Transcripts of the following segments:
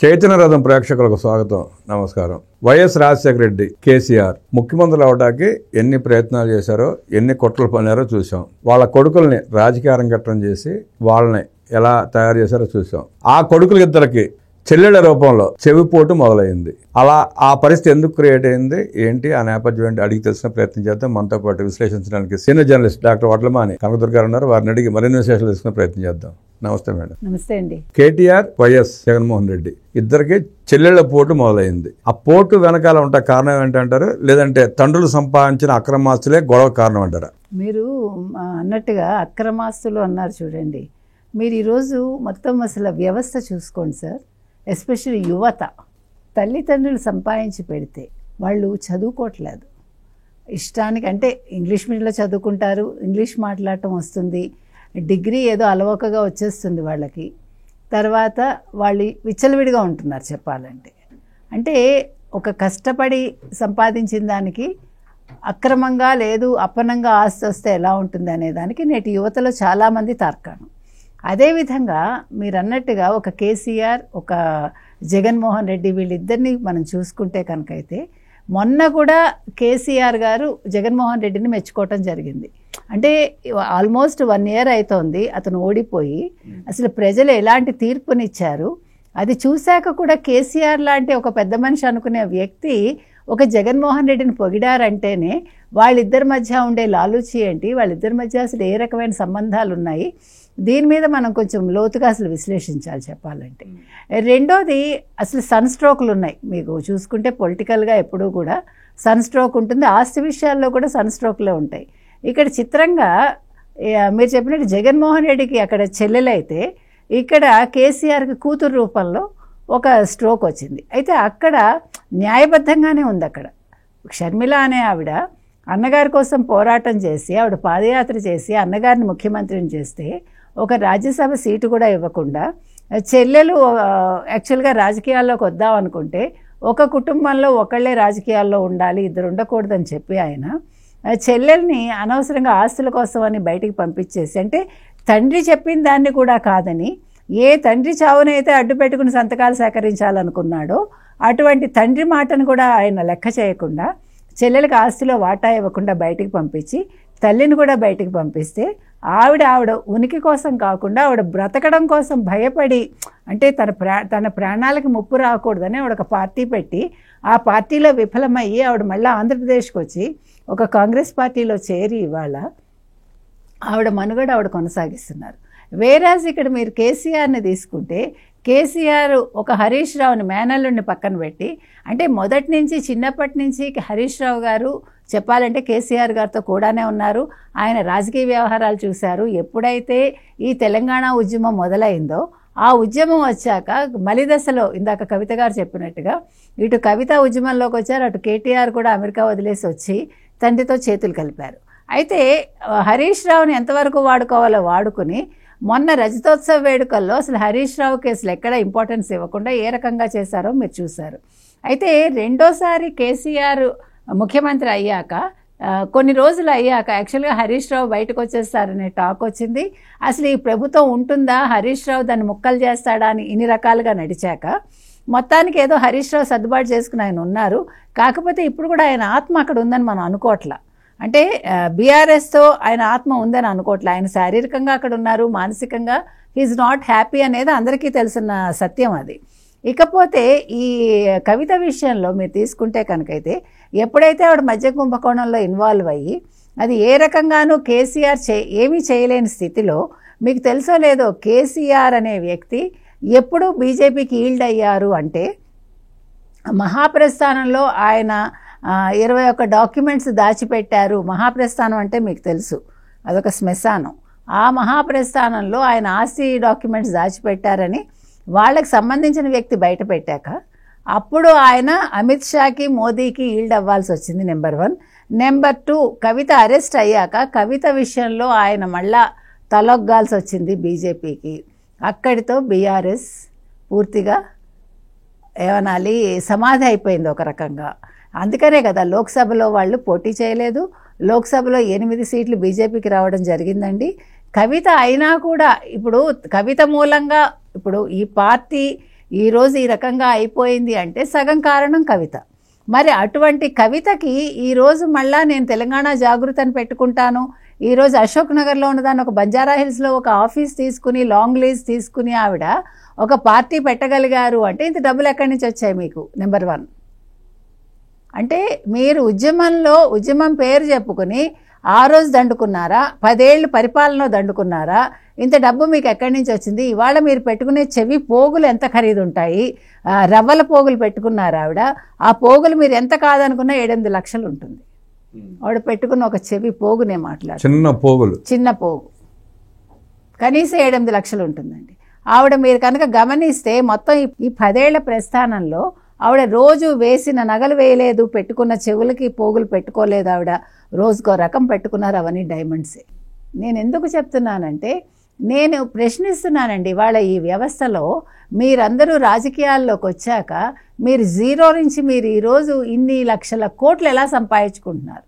చైతన్య రథం ప్రేక్షకులకు స్వాగతం, నమస్కారం. వైఎస్ రాజశేఖర రెడ్డి, కేసీఆర్ ముఖ్యమంత్రులు అవడానికి ఎన్ని ప్రయత్నాలు చేశారో, ఎన్ని కుట్రలు పన్నారో చూసాం. వాళ్ళ కొడుకుల్ని రాజకీయ రంగట్టం చేసి వాళ్ళని ఎలా తయారు చేశారో చూసాం. ఆ కొడుకులిద్దరికి చెల్లెళ్ల రూపంలో చెవిపోటు మొదలైంది. అలా ఆ పరిస్థితి ఎందుకు క్రియేట్ అయింది, ఏంటి ఆ నేపథ్యం ఏంటి అడిగి తెలిసిన ప్రయత్నం చేద్దాం. మనతో పాటు విశ్లేషించడానికి senior journalist doctor Vadlamani Kanakadurga గారు ఉన్నారు. వారిని అడిగి మరిన్ని విశేషాలు తీసుకునే ప్రయత్నం చేద్దాం. నమస్తే మేడం. నమస్తే అండి. కేటీఆర్, వైఎస్ జగన్మోహన్ రెడ్డి ఇద్దరికి చెల్లెళ్ల పోటు మొదలైంది. ఆ పోటు వెనకాల ఉంటే కారణం ఏంటంటారు, లేదంటే తండ్రులు సంపాదించిన అక్రమాస్తులే గొడవ కారణం అంటారా? మీరు అన్నట్టుగా అక్రమాస్తులు అన్నారు చూడండి. మీరు ఈరోజు మొత్తం అసలు వ్యవస్థ చూసుకోండి సార్. ఎస్పెషల్లీ యువత తల్లిదండ్రులు సంపాదించి పెడితే వాళ్ళు చదువుకోవట్లేదు. ఇష్టానికి అంటే ఇంగ్లీష్ మీడియంలో చదువుకుంటారు, ఇంగ్లీష్ మాట్లాడటం వస్తుంది, డిగ్రీ ఏదో అలవకగా వచ్చేస్తుంది వాళ్ళకి. తర్వాత వాళ్ళు విచ్చలవిడిగా ఉంటున్నారు చెప్పాలంటే. అంటే ఒక కష్టపడి సంపాదించిన దానికి అక్రమంగా లేదు అప్పనంగా ఆస్తి వస్తే ఎలా ఉంటుంది అనే దానికి నేటి యువతలో చాలామంది తార్కాణం. అదేవిధంగా మీరు అన్నట్టుగా ఒక కేసీఆర్, ఒక జగన్మోహన్ రెడ్డి వీళ్ళిద్దరిని మనం చూసుకుంటే కనుకైతే మొన్న కూడా కేసీఆర్ గారు జగన్మోహన్ రెడ్డిని మెచ్చుకోవటం జరిగింది. అంటే ఆల్మోస్ట్ 1 year అవుతోంది అతను ఓడిపోయి. అసలు ప్రజలు ఎలాంటి తీర్పునిచ్చారు అది చూశాక కూడా కేసీఆర్ లాంటి ఒక పెద్ద మనిషి అనుకునే వ్యక్తి ఒక జగన్మోహన్ రెడ్డిని పొగిడారంటేనే వాళ్ళిద్దరి మధ్య ఉండే లాలూచి ఏంటి, వాళ్ళిద్దరి మధ్య అసలు ఏ రకమైన సంబంధాలు ఉన్నాయి, దీని మీద మనం కొంచెం లోతుగా అసలు విశ్లేషించాలి చెప్పాలంటే. రెండోది అసలు సన్ స్ట్రోక్లు ఉన్నాయి. మీకు చూసుకుంటే పొలిటికల్గా ఎప్పుడూ కూడా సన్ స్ట్రోక్ ఉంటుంది, ఆస్తి విషయాల్లో కూడా సన్ స్ట్రోక్లే ఉంటాయి. ఇక్కడ చిత్రంగా మీరు చెప్పినట్టు జగన్మోహన్ రెడ్డికి అక్కడ చెల్లెలైతే ఇక్కడ కేసీఆర్కి కూతురు రూపంలో ఒక స్ట్రోక్ వచ్చింది. అయితే అక్కడ న్యాయబద్ధంగానే ఉంది. అక్కడ షర్మిల అనే ఆవిడ అన్నగారి కోసం పోరాటం చేసి ఆవిడ పాదయాత్ర చేసి అన్నగారిని ముఖ్యమంత్రిని చేస్తే ఒక రాజ్యసభ సీటు కూడా ఇవ్వకుండా చెల్లెలు యాక్చువల్గా రాజకీయాల్లోకి వద్దాం అనుకుంటే ఒక కుటుంబంలో ఒకళ్ళే రాజకీయాల్లో ఉండాలి, ఇద్దరు ఉండకూడదని చెప్పి ఆయన చెల్లెల్ని అనవసరంగా ఆస్తుల కోసం అని బయటికి పంపించేసి, అంటే తండ్రి చెప్పిన దాన్ని కూడా కాదని ఏ తండ్రి చావునైతే అడ్డు పెట్టుకుని సంతకాలు సేకరించాలనుకున్నాడో అటువంటి తండ్రి మాటను కూడా ఆయన లెక్క చేయకుండా చెల్లెలకు ఆస్తిలో వాటా ఇవ్వకుండా బయటికి పంపించి తల్లిని కూడా బయటికి పంపిస్తే ఆవిడ ఉనికి కోసం కాకుండా ఆవిడ బ్రతకడం కోసం భయపడి, అంటే తన ప్రాణాలకి ముప్పు రాకూడదని ఆవిడ ఒక పార్టీ పెట్టి ఆ పార్టీలో విఫలమయ్యి ఆవిడ మళ్ళీ ఆంధ్రప్రదేశ్కి వచ్చి ఒక కాంగ్రెస్ పార్టీలో చేరి ఇవాళ ఆవిడ మనుగడ ఆవిడ కొనసాగిస్తున్నారు. వేరాజ్ ఇక్కడ మీరు కేసీఆర్ని తీసుకుంటే కేసీఆర్ ఒక హరీష్ రావుని మేనల్లుడిని పక్కన పెట్టి, అంటే మొదటి నుంచి చిన్నప్పటి నుంచి హరీష్ రావు గారు చెప్పాలంటే కేసీఆర్ గారితో కూడానే ఉన్నారు. ఆయన రాజకీయ వ్యవహారాలు చూశారు. ఎప్పుడైతే ఈ తెలంగాణ ఉద్యమం మొదలైందో ఆ ఉద్యమం వచ్చాక మలిదశలో ఇందాక కవిత గారు చెప్పినట్టుగా ఇటు కవిత ఉద్యమంలోకి వచ్చారు, అటు కేటీఆర్ కూడా అమెరికా వదిలేసి వచ్చి తండ్రితో చేతులు కలిపారు. అయితే హరీష్ రావుని ఎంతవరకు వాడుకోవాలో వాడుకుని మొన్న రజతోత్సవ వేడుకల్లో అసలు హరీష్ రావుకి అసలు ఎక్కడ ఇంపార్టెన్స్ ఇవ్వకుండా ఏ రకంగా చేశారో మీరు చూశారు. అయితే రెండోసారి కేసీఆర్ ముఖ్యమంత్రి అయ్యాక కొన్ని రోజులు అయ్యాక యాక్చువల్గా హరీష్ రావు బయటకు వచ్చేస్తారనే టాక్ వచ్చింది. అసలు ఈ ప్రభుత్వం ఉంటుందా, హరీష్ రావు దాన్ని ముక్కలు చేస్తాడా అని ఇన్ని రకాలుగా నడిచాక మొత్తానికి ఏదో హరీష్ రావు సర్దుబాటు చేసుకుని ఆయన ఉన్నారు. కాకపోతే ఇప్పుడు కూడా ఆయన ఆత్మ అక్కడ ఉందని మనం అనుకోవట్లా. అంటే బీఆర్ఎస్తో ఆయన ఆత్మ ఉందని అనుకోవట్లే. ఆయన శారీరకంగా అక్కడ ఉన్నారు, మానసికంగా హీఈస్ నాట్ హ్యాపీ అనేది అందరికీ తెలిసిన సత్యం అది. ఇకపోతే ఈ కవిత విషయంలో మీరు తీసుకుంటే కనుకైతే ఎప్పుడైతే ఆవిడ మధ్య కుంభకోణంలో ఇన్వాల్వ్ అయ్యి అది ఏ రకంగానూ కేసీఆర్ ఏమీ చేయలేని స్థితిలో, మీకు తెలుసో లేదో కేసీఆర్ అనే వ్యక్తి ఎప్పుడు బీజేపీకి ఈల్డ్ అయ్యారు అంటే మహాప్రస్థానంలో ఆయన 21 డాక్యుమెంట్స్ దాచిపెట్టారు. మహాప్రస్థానం అంటే మీకు తెలుసు అదొక శ్మశానం. ఆ మహాప్రస్థానంలో ఆయన ఆస్తి డాక్యుమెంట్స్ దాచిపెట్టారని వాళ్ళకి సంబంధించిన వ్యక్తి బయట పెట్టాక అప్పుడు ఆయన అమిత్ షాకి మోదీకి ఈల్డ్ అవ్వాల్సి వచ్చింది. నెంబర్ 1. నెంబర్ 2, కవిత అరెస్ట్ అయ్యాక కవిత విషయంలో ఆయన మళ్ళా తలొగ్గాల్సి వచ్చింది బీజేపీకి. అక్కడితో బీఆర్ఎస్ పూర్తిగా ఏమనాలి సమాధి అయిపోయింది ఒక రకంగా. అందుకనే కదా లోక్సభలో వాళ్ళు పోటీ చేయలేదు. లోక్సభలో 8 సీట్లు బీజేపీకి రావడం జరిగిందండి. కవిత అయినా కూడా ఇప్పుడు కవిత మూలంగా ఇప్పుడు ఈ పార్టీ ఈరోజు ఈ రకంగా అయిపోయింది అంటే సగం కారణం కవిత. మరి అటువంటి కవితకి ఈరోజు మళ్ళా నేను తెలంగాణ జాగృతి అని పెట్టుకుంటాను, ఈరోజు అశోక్ నగర్లో ఉన్నదాన్ని ఒక బంజారా హిల్స్లో ఒక ఆఫీస్ తీసుకుని లాంగ్ లీజ్ తీసుకుని ఆవిడ ఒక పార్టీ పెట్టగలిగారు అంటే ఇంత డబ్బులు ఎక్కడి నుంచి వచ్చాయి మీకు? నెంబర్ 1 అంటే మీరు ఉద్యమం పేరు చెప్పుకుని ఆ రోజు దండుకున్నారా? 10 ఏళ్ళు పరిపాలనలో దండుకున్నారా? ఇంత డబ్బు మీకు ఎక్కడి నుంచి వచ్చింది? ఇవాళ మీరు పెట్టుకునే చెవి పోగులు ఎంత ఖరీదు ఉంటాయి? రవ్వల పోగులు పెట్టుకున్నారు ఆవిడ. ఆ పోగులు మీరు ఎంత కాదనుకున్నా 7-8 లక్షలు ఉంటుంది. ఆవిడ పెట్టుకున్న ఒక చెవి పోగునే మాట్లాడు, చిన్న పోగు కనీసం 7-8 లక్షలు ఉంటుందండి. ఆవిడ మీరు కనుక గమనిస్తే మొత్తం ఈ 10 ఏళ్ల ప్రస్థానంలో ఆవిడ రోజు వేసిన నగలు వేయలేదు, పెట్టుకున్న చెవులకి పోగులు పెట్టుకోలేదు, ఆవిడ రోజుకో రకం పెట్టుకున్నారు, అవన్నీ డైమండ్సే. నేను ఎందుకు చెప్తున్నానంటే నేను ప్రశ్నిస్తున్నానండి, ఇవాళ ఈ వ్యవస్థలో మీరందరూ రాజకీయాల్లోకి వచ్చాక మీరు జీరో నుంచి మీరు ఈరోజు ఇన్ని లక్షల కోట్లు ఎలా సంపాదించుకుంటున్నారు?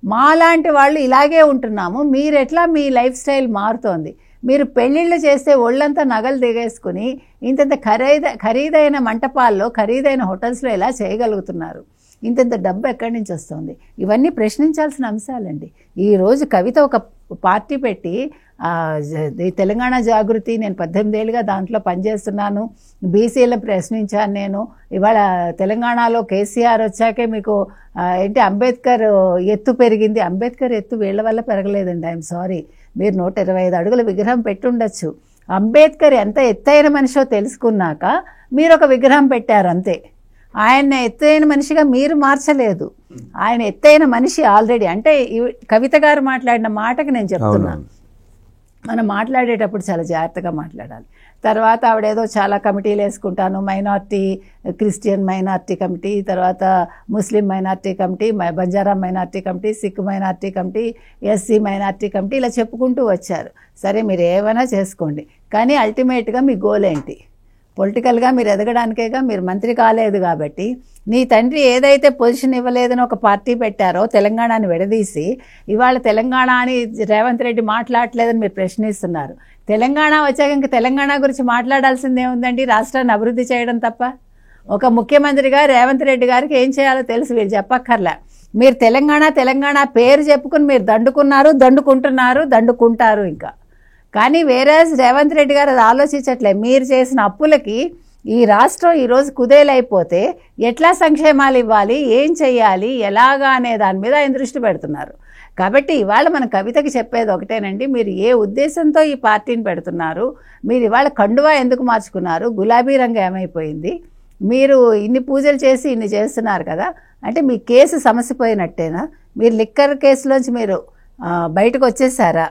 మాలాంటి వాళ్ళు ఇలాగే ఉంటున్నాము, మీరు ఎట్లా మీ లైఫ్ స్టైల్ మారుతోంది? మీరు పెళ్ళిళ్ళు చేస్తే ఒళ్ళంతా నగలు దిగేసుకుని ఇంతంత ఖరీదైన మంటపాల్లో ఖరీదైన హోటల్స్లో ఎలా చేయగలుగుతున్నారు? ఇంతంత డబ్బు ఎక్కడి నుంచి వస్తుంది? ఇవన్నీ ప్రశ్నించాల్సిన అంశాలండి. ఈరోజు కవిత ఒక పార్టీ పెట్టి తెలంగాణ జాగృతి, నేను 18 ఏళ్ళుగా దాంట్లో పనిచేస్తున్నాను, బీసీలను ప్రశ్నించాను నేను. ఇవాళ తెలంగాణలో కేసీఆర్ వచ్చాకే మీకు ఏంటి అంబేద్కర్ ఎత్తు పెరిగింది. అంబేద్కర్ ఎత్తు వీళ్ళ వల్ల పెరగలేదండి, ఐఎమ్ సారీ. మీరు 125 అడుగుల విగ్రహం పెట్టుండొచ్చు. అంబేద్కర్ ఎంత ఎత్తైన మనిషో తెలుసుకున్నాక మీరు ఒక విగ్రహం పెట్టారు అంతే. ఆయన ఎత్తైన మనిషిగా మీరు మార్చలేదు, ఆయన ఎత్తైన మనిషి ఆల్రెడీ. అంటే కవిత గారు మాట్లాడిన మాటకి నేను చెప్తున్నాను, మనం మాట్లాడేటప్పుడు చాలా జాగ్రత్తగా మాట్లాడాలి. తర్వాత ఆవిడేదో చాలా కమిటీలు వేసుకుంటాను, మైనార్టీ క్రిస్టియన్ మైనార్టీ కమిటీ, తర్వాత Muslim minority committee, Banjara minority committee, Sikh minority committee, SC minority committee, ఇలా చెప్పుకుంటూ వచ్చారు. సరే మీరు ఏమైనా చేసుకోండి, కానీ అల్టిమేట్గా మీ గోల్ ఏంటి? పొలిటికల్గా మీరు ఎదగడానికేగా, మీరు మంత్రి కాలేదు కాబట్టి. నీ తండ్రి ఏదైతే పొజిషన్ ఇవ్వలేదని ఒక పార్టీ పెట్టారో తెలంగాణని విడదీసి, ఇవాళ తెలంగాణ అని రేవంత్ రెడ్డి మాట్లాడలేదని మీరు ప్రశ్నిస్తున్నారు. తెలంగాణ వచ్చాక ఇంక తెలంగాణ గురించి మాట్లాడాల్సిందే ఉందండి, రాష్ట్రాన్ని అభివృద్ధి చేయడం తప్ప. ఒక ముఖ్యమంత్రిగా రేవంత్ రెడ్డి గారికి ఏం చేయాలో తెలుసు, వీళ్ళు చెప్పక్కర్లే. మీరు తెలంగాణ పేరు చెప్పుకుని మీరు దండుకుంటారు ఇంకా. కానీ వేరే రేవంత్ రెడ్డి గారు అది ఆలోచించట్లే. మీరు చేసిన అప్పులకి ఈ రాష్ట్రం ఈరోజు కుదేలైపోతే ఎట్లా సంక్షేమాలు ఇవ్వాలి, ఏం చెయ్యాలి, ఎలాగా అనే దాని మీద ఆయన దృష్టి పెడుతున్నారు. కాబట్టి ఇవాళ మన కవితకి చెప్పేది ఒకటేనండి, మీరు ఏ ఉద్దేశంతో ఈ పార్టీని పెడుతున్నారు? మీరు ఇవాళ కండువా ఎందుకు మార్చుకున్నారు? గులాబీ రంగు ఏమైపోయింది? మీరు ఇన్ని పూజలు చేసి ఇన్ని చేస్తున్నారు కదా, అంటే మీ కేసు సమసిపోయినట్టేనా? మీరు లిక్కర్ కేసులోంచి మీరు బయటకు వచ్చేసారా?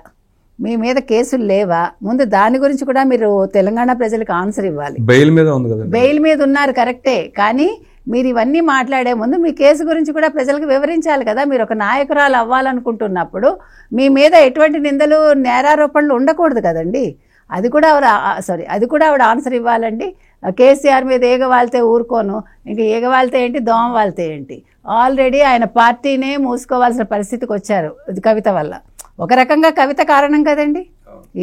మీ మీద కేసులు లేవా? ముందు దాని గురించి కూడా మీరు తెలంగాణ ప్రజలకు ఆన్సర్ ఇవ్వాలి. బెయిల్ మీద ఉంది కదా, బెయిల్ మీద ఉన్నారు కరెక్టే, కానీ మీరు ఇవన్నీ మాట్లాడే ముందు మీ కేసు గురించి కూడా ప్రజలకు వివరించాలి కదా. మీరు ఒక నాయకురాలు అవ్వాలనుకుంటున్నప్పుడు మీ మీద ఎటువంటి నిందలు నేరారోపణలు ఉండకూడదు కదండి. అది కూడా ఆవిడ ఆన్సర్ ఇవ్వాలండి. కేసీఆర్ మీద ఏగవాళ్తే ఊరుకోను, ఇంక ఏగవాళ్తే ఏంటి, దోమ వాళ్తే ఏంటి? ఆల్రెడీ ఆయన పార్టీనే మూసుకోవాల్సిన పరిస్థితికి వచ్చారు కవిత వల్ల. ఒక రకంగా కవిత కారణం కదండి.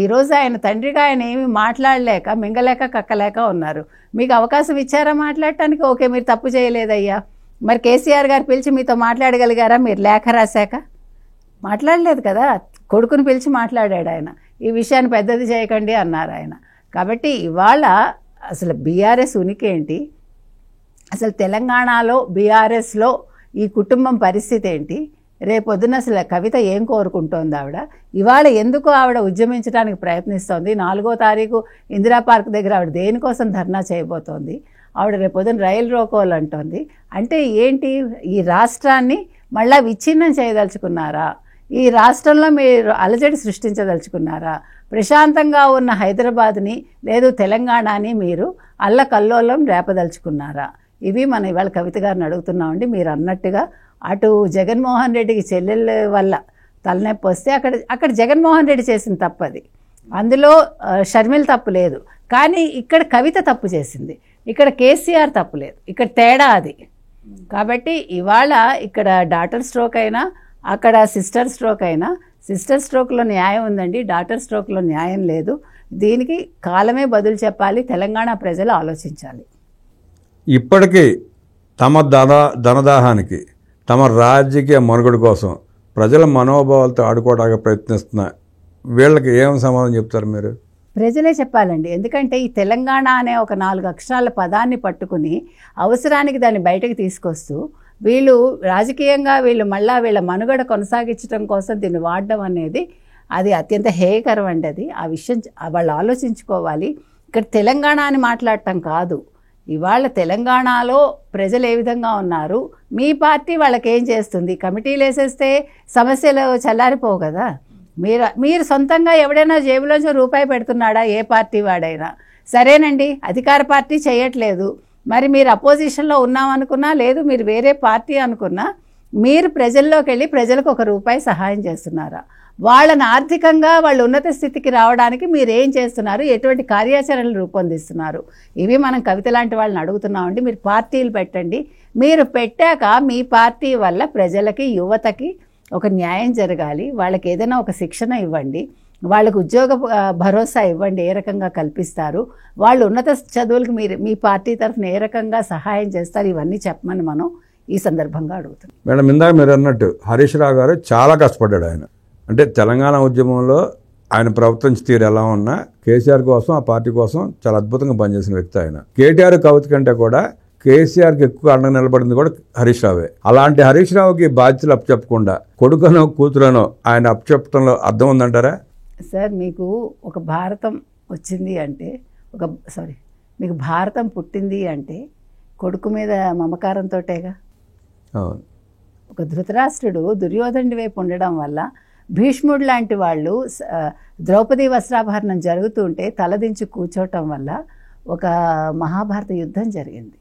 ఈరోజు ఆయన తండ్రిగా ఆయన ఏమి మాట్లాడలేక, మింగలేక, కక్కలేక ఉన్నారు. మీకు అవకాశం ఇచ్చారా మాట్లాడటానికి? ఓకే, మీరు తప్పు చేయలేదయ్యా. మరి కేసీఆర్ గారు పిలిచి మీతో మాట్లాడగలిగారా? మీరు లేఖ రాశాక మాట్లాడలేదు కదా. కొడుకుని పిలిచి మాట్లాడాడు ఆయన, ఈ విషయాన్ని పెద్దది చేయకండి అన్నారు ఆయన. కాబట్టి ఇవాళ అసలు బీఆర్ఎస్ ఉనికి ఏంటి, అసలు తెలంగాణలో బీఆర్ఎస్లో ఈ కుటుంబం పరిస్థితి ఏంటి, రేపొద్దున అసలు కవిత ఏం కోరుకుంటోంది ఆవిడ, ఇవాళ ఎందుకు ఆవిడ ఉద్యమించడానికి ప్రయత్నిస్తోంది, 4వ తారీఖు ఇందిరా పార్క్ దగ్గర ఆవిడ దేనికోసం ధర్నా చేయబోతోంది, ఆవిడ రేపొద్దున రైలు రోకోలు అంటోంది. అంటే ఏంటి, ఈ రాష్ట్రాన్ని మళ్ళా విచ్ఛిన్నం చేయదలుచుకున్నారా? ఈ రాష్ట్రంలో మీరు అలజడి సృష్టించదలుచుకున్నారా? ప్రశాంతంగా ఉన్న హైదరాబాద్ని లేదు తెలంగాణని మీరు అల్లకల్లోలం రేపదలుచుకున్నారా? ఇవి మనం ఇవాళ కవిత గారిని అడుగుతున్నామండి. మీరు అన్నట్టుగా అటు జగన్మోహన్ రెడ్డికి చెల్లెళ్ళ వల్ల తలనొప్పి వస్తే అక్కడ జగన్మోహన్ రెడ్డి చేసిన తప్పది, అందులో షర్మిల తప్పు లేదు. కానీ ఇక్కడ కవిత తప్పు చేసింది, ఇక్కడ కేసీఆర్ తప్పు లేదు, ఇక్కడ తేడా అది. కాబట్టి ఇవాళ ఇక్కడ డాటర్ స్ట్రోక్ అయినా అక్కడ సిస్టర్ స్ట్రోక్ అయినా, సిస్టర్ స్ట్రోక్లో న్యాయం ఉందండి, డాటర్ స్ట్రోక్లో న్యాయం లేదు. దీనికి కాలమే బదులు చెప్పాలి, తెలంగాణ ప్రజలు ఆలోచించాలి. ఇప్పటికీ తమ ధనదాహానికి, తమ రాజకీయ మనుగడ కోసం ప్రజల మనోభావాలతో ఆడుకోవడానికి ప్రయత్నిస్తున్న వీళ్ళకి ఏం సమాధానం చెప్తారు మీరు? ప్రజలే చెప్పాలండి. ఎందుకంటే ఈ తెలంగాణ అనే ఒక 4 అక్షరాల పదాన్ని పట్టుకుని అవసరానికి దాన్ని బయటకు తీసుకొస్తూ వీళ్ళు రాజకీయంగా మళ్ళా వీళ్ళ మనుగడ కొనసాగించడం కోసం దీన్ని వాడడం అనేది అది అత్యంత హేయకరం అండి. అది ఆ విషయం వాళ్ళు ఆలోచించుకోవాలి. ఇక్కడ తెలంగాణ అని మాట్లాడటం కాదు, ఇవాళ తెలంగాణలో ప్రజలు ఏ విధంగా ఉన్నారు, మీ పార్టీ వాళ్ళకి ఏం చేస్తుంది. కమిటీలు వేసేస్తే సమస్యలు చల్లారిపోవు కదా. మీరు సొంతంగా ఎవడైనా జేబులోంచి రూపాయి పెడుతున్నాడా? ఏ పార్టీ వాడైనా సరేనండి, అధికార పార్టీ చేయట్లేదు, మరి మీరు అపోజిషన్లో ఉన్నామనుకున్నా, లేదు మీరు వేరే పార్టీ అనుకున్నా, మీరు ప్రజల్లోకి వెళ్ళి ప్రజలకు ₹1 సహాయం చేస్తున్నారా? వాళ్ళని ఆర్థికంగా వాళ్ళు ఉన్నత స్థితికి రావడానికి మీరు ఏం చేస్తున్నారు, ఎటువంటి కార్యాచరణలు రూపొందిస్తున్నారు? ఇవి మనం కవిత లాంటి వాళ్ళని అడుగుతున్నామండి. మీరు పార్టీలు పెట్టండి, మీరు పెట్టాక మీ పార్టీ వల్ల ప్రజలకి, యువతకి ఒక న్యాయం జరగాలి, వాళ్ళకి ఏదైనా ఒక శిక్షణ ఇవ్వండి, వాళ్ళకు ఉద్యోగ భరోసా ఇవ్వండి, ఏ రకంగా కల్పిస్తారు, వాళ్ళు ఉన్నత చదువులకు మీరు మీ పార్టీ తరఫున ఏ రకంగా సహాయం చేస్తారు, ఇవన్నీ చెప్పమని మనం ఈ సందర్భంగా అడుగుతున్నాం. మేడం, ఇందాక మీరు అన్నట్టు హరీష్ రావు గారు చాలా కష్టపడ్డాడు. ఆయన అంటే తెలంగాణ ఉద్యమంలో ఆయన ప్రవర్తించే తీరు ఎలా ఉన్నా కేసీఆర్ కోసం, ఆ పార్టీ కోసం చాలా అద్భుతంగా పనిచేసిన వ్యక్తి ఆయన. కేటీఆర్ కవిత కంటే కూడా కేసీఆర్కి ఎక్కువ అండగా నిలబడింది కూడా హరీష్ రావే. అలాంటి హరీష్ రావుకి బాధ్యతలు అప్పచెప్పకుండా కొడుకునో కూతురనో ఆయన అప్పచెప్పడంలో అర్థం ఉందంటారా? సార్, మీకు ఒక భారతం వచ్చింది అంటే మీకు భారతం పుట్టింది అంటే కొడుకు మీద మమకారంతోటేగా. అవును. ఒక ధృతరాష్ట్రుడు దుర్యోధనుడి వైపు ఉండడం వల్ల, భీష్ముడు లాంటి వాళ్ళు ద్రౌపది వస్త్రాభరణం జరుగుతుంటే తలదించి కూర్చోవటం వల్ల ఒక మహాభారత యుద్ధం జరిగింది.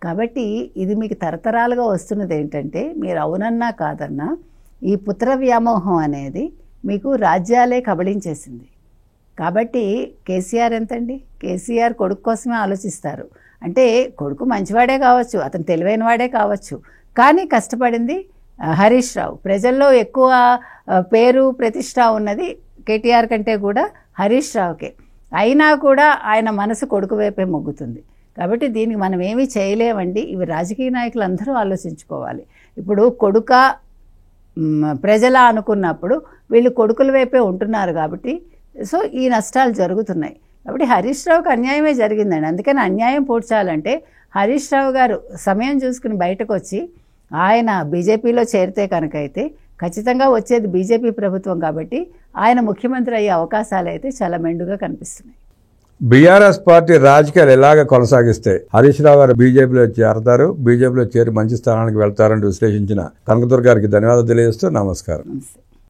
కాబట్టి ఇది మీకు తరతరాలుగా వస్తున్నది ఏంటంటే, మీరు అవునన్నా కాదన్నా ఈ పుత్ర వ్యామోహం అనేది మీకు రాజ్యాలే కబళించేసింది. కాబట్టి కేసీఆర్ ఎంతండి, కేసీఆర్ కొడుకు కోసమే ఆలోచిస్తారు. అంటే కొడుకు మంచివాడే కావచ్చు, అతను తెలివైన వాడే కావచ్చు, కానీ కష్టపడింది హరీష్ రావు. ప్రజల్లో ఎక్కువ పేరు ప్రతిష్ట ఉన్నది కేటీఆర్ కంటే కూడా హరీష్ రావుకే. అయినా కూడా ఆయన మనసు కొడుకు వైపే మొగ్గుతుంది. కాబట్టి దీనికి మనం ఏమీ చేయలేమండి. ఇవి రాజకీయ నాయకులు అందరూ ఆలోచించుకోవాలి. ఇప్పుడు కొడుక ప్రజల అనుకున్నప్పుడు వీళ్ళు కొడుకుల వైపే ఉంటున్నారు కాబట్టి ఈ నష్టాలు జరుగుతున్నాయి. కాబట్టి హరీష్ రావుకి అన్యాయమే జరిగిందండి. అందుకని అన్యాయం పూడ్చాలంటే హరీష్ రావు గారు సమయం చూసుకుని బయటకు వచ్చి ఆయన బీజేపీలో చేరితే కనుకైతే ఖచ్చితంగా వచ్చేది బీజేపీ ప్రభుత్వం కాబట్టి ఆయన ముఖ్యమంత్రి అయ్యే అవకాశాలు అయితే చాలా మెండుగా కనిపిస్తున్నాయి. బీఆర్ఎస్ పార్టీ రాజకీయాలు ఎలాగ కొనసాగిస్తే హరీష్ రావు గారు బీజేపీలో చేరతారు, బీజేపీలో చేరి మంచి స్థానానికి వెళ్తారని విశ్లేషించిన కనకదుర్గ గారికి ధన్యవాదాలు తెలియజేస్తూ నమస్కారం. నమస్తే.